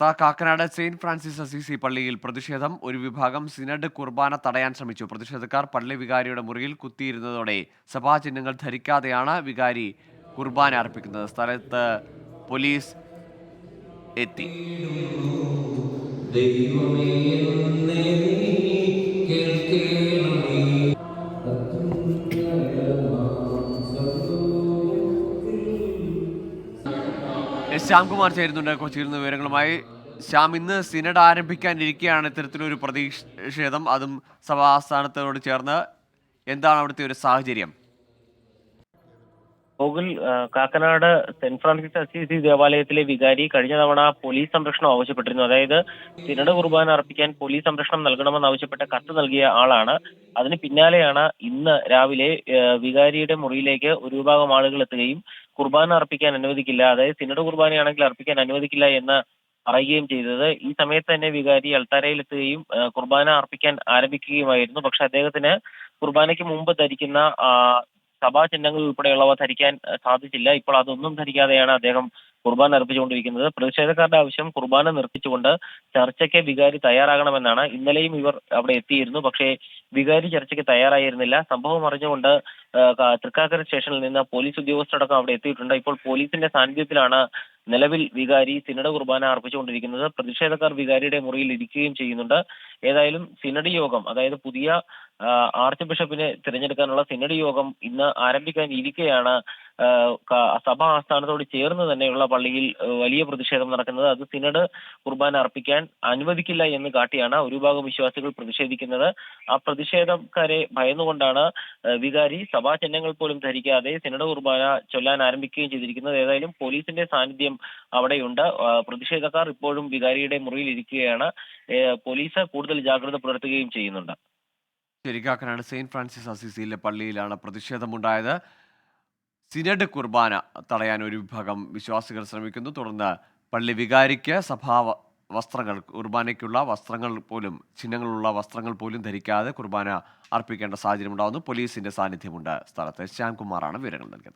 Kakkanad Saint Francis Assisi പള്ളിയിൽ പ്രതിഷേധം. ഒരു വിഭാഗം സിനഡ് കുർബാന തടയാൻ ശ്രമിച്ചു. പ്രതിഷേധക്കാർ പള്ളി വികാരിയുടെ മുറിയിൽ കുത്തിയിരുന്നതോടെ സഭാ ചിഹ്നങ്ങൾ ധരിക്കാതെയാണ് വികാരി കുർബാന അർപ്പിക്കുന്നത്. സ്ഥലത്ത് പോലീസ് എത്തി. ശ്യാംകുമാർ ചേരുന്നുണ്ട് കൊച്ചിയിൽ നിന്ന് വിവരങ്ങളുമായി. ശ്യാം, ഇന്ന് സിനഡ് ആരംഭിക്കാനിരിക്കെയാണ് ഇത്തരത്തിലൊരു പ്രതിഷേധം, അതും സഭാസ്ഥാനത്തോട് ചേർന്ന്. എന്താണ് അവിടുത്തെ ഒരു സാഹചര്യം? Gokul, Kakkanad saint Francis Assisi ദേവാലയത്തിലെ വികാരി കഴിഞ്ഞ തവണ പോലീസ് സംരക്ഷണം ആവശ്യപ്പെട്ടിരുന്നു. അതായത് സിനഡ് കുർബാന അർപ്പിക്കാൻ പോലീസ് സംരക്ഷണം നൽകണമെന്ന് ആവശ്യപ്പെട്ട കത്ത് നൽകിയ ആളാണ്. അതിന് പിന്നാലെയാണ് ഇന്ന് രാവിലെ വികാരിയുടെ മുറിയിലേക്ക് ഒരു വിഭാഗം ആളുകൾ എത്തുകയും കുർബാന അർപ്പിക്കാൻ അനുവദിക്കില്ല, അതായത് സിനഡ് കുർബാനയാണെങ്കിൽ അർപ്പിക്കാൻ അനുവദിക്കില്ല എന്ന് പറയുകയും ചെയ്തത്. ഈ സമയത്ത് തന്നെ വികാരി അൾത്താരയിൽ എത്തുകയും കുർബാന അർപ്പിക്കാൻ ആരംഭിക്കുകയുമായിരുന്നു. പക്ഷെ അദ്ദേഹത്തിന് കുർബാനയ്ക്ക് മുമ്പ് ധരിക്കുന്ന സഭാ ചിഹ്നങ്ങൾ ഉൾപ്പെടെയുള്ളവ ധരിക്കാൻ സാധിച്ചില്ല. ഇപ്പോൾ അതൊന്നും ധരിക്കാതെയാണ് അദ്ദേഹം കുർബാന അർപ്പിച്ചുകൊണ്ടിരിക്കുന്നത്. പ്രതിഷേധക്കാരുടെ ആവശ്യം കുർബാന നിർത്തിച്ചുകൊണ്ട് ചർച്ചയ്ക്ക് വികാരി തയ്യാറാകണമെന്നാണ്. ഇന്നലെയും ഇവർ അവിടെ എത്തിയിരുന്നു, പക്ഷേ വികാരി ചർച്ചയ്ക്ക് തയ്യാറായിരുന്നില്ല. സംഭവം അറിഞ്ഞുകൊണ്ട് തൃക്കാക്കര സ്റ്റേഷനിൽ നിന്ന് പോലീസ് ഉദ്യോഗസ്ഥരടക്കം അവിടെ എത്തിയിട്ടുണ്ട്. ഇപ്പോൾ പോലീസിന്റെ സാന്നിധ്യത്തിലാണ് നിലവിൽ വികാരി സിനഡ് കുർബാന അർപ്പിച്ചുകൊണ്ടിരിക്കുന്നത്. പ്രതിഷേധക്കാർ വികാരിയുടെ മുറിയിൽ ഇരിക്കുകയും ചെയ്യുന്നുണ്ട്. ഏതായാലും സിനഡ് യോഗം, അതായത് പുതിയ ആർച്ച് ബിഷപ്പിനെ തിരഞ്ഞെടുക്കാനുള്ള സിനഡ് യോഗം ഇന്ന് ആരംഭിക്കാൻ ഇരിക്കെയാണ് സഭാ ആസ്ഥാനത്തോട് ചേർന്ന് തന്നെയുള്ള പള്ളിയിൽ വലിയ പ്രതിഷേധം നടക്കുന്നത്. അത് സിനഡ് കുർബാന അർപ്പിക്കാൻ അനുവദിക്കില്ല എന്ന് കാട്ടിയാണ് ഒരു വിഭാഗം വിശ്വാസികൾ പ്രതിഷേധിക്കുന്നത്. ആ പ്രതിഷേധക്കാരെ ഭയന്നുകൊണ്ടാണ് വികാരി സഭാ ചിഹ്നങ്ങൾ പോലും ധരിക്കാതെ സിനഡ് കുർബാന ചൊല്ലാൻ ആരംഭിക്കുകയും ചെയ്തിരിക്കുന്നത്. ഏതായാലും പോലീസിന്റെ സാന്നിധ്യം അവിടെയുണ്ട്. പ്രതിഷേധക്കാർ ഇപ്പോഴും വികാരിയുടെ മുറിയിൽ ഇരിക്കുകയാണ്. പോലീസ് കൂടുതൽ ജാഗ്രത പുലർത്തുകയും ചെയ്യുന്നുണ്ട്. ശരി, കാക്കനാട് സെയിന്റ് ഫ്രാൻസിസ് അസീസിയിലെ പള്ളിയിലാണ് പ്രതിഷേധമുണ്ടായത്. സിനഡ് കുർബാന തടയാൻ ഒരു വിഭാഗം വിശ്വാസികൾ ശ്രമിക്കുന്നു. തുടർന്ന് പള്ളി വികാരിക്ക് വസ്ത്രങ്ങൾ, കുർബാനയ്ക്കുള്ള വസ്ത്രങ്ങൾ പോലും, ചിഹ്നങ്ങളുള്ള വസ്ത്രങ്ങൾ പോലും ധരിക്കാതെ കുർബാന അർപ്പിക്കേണ്ട സാഹചര്യം ഉണ്ടാകുന്നു. പോലീസിന്റെ സാന്നിധ്യമുണ്ട് സ്ഥലത്ത്. ശ്യാംകുമാറാണ് വിവരങ്ങൾ നൽകിയത്.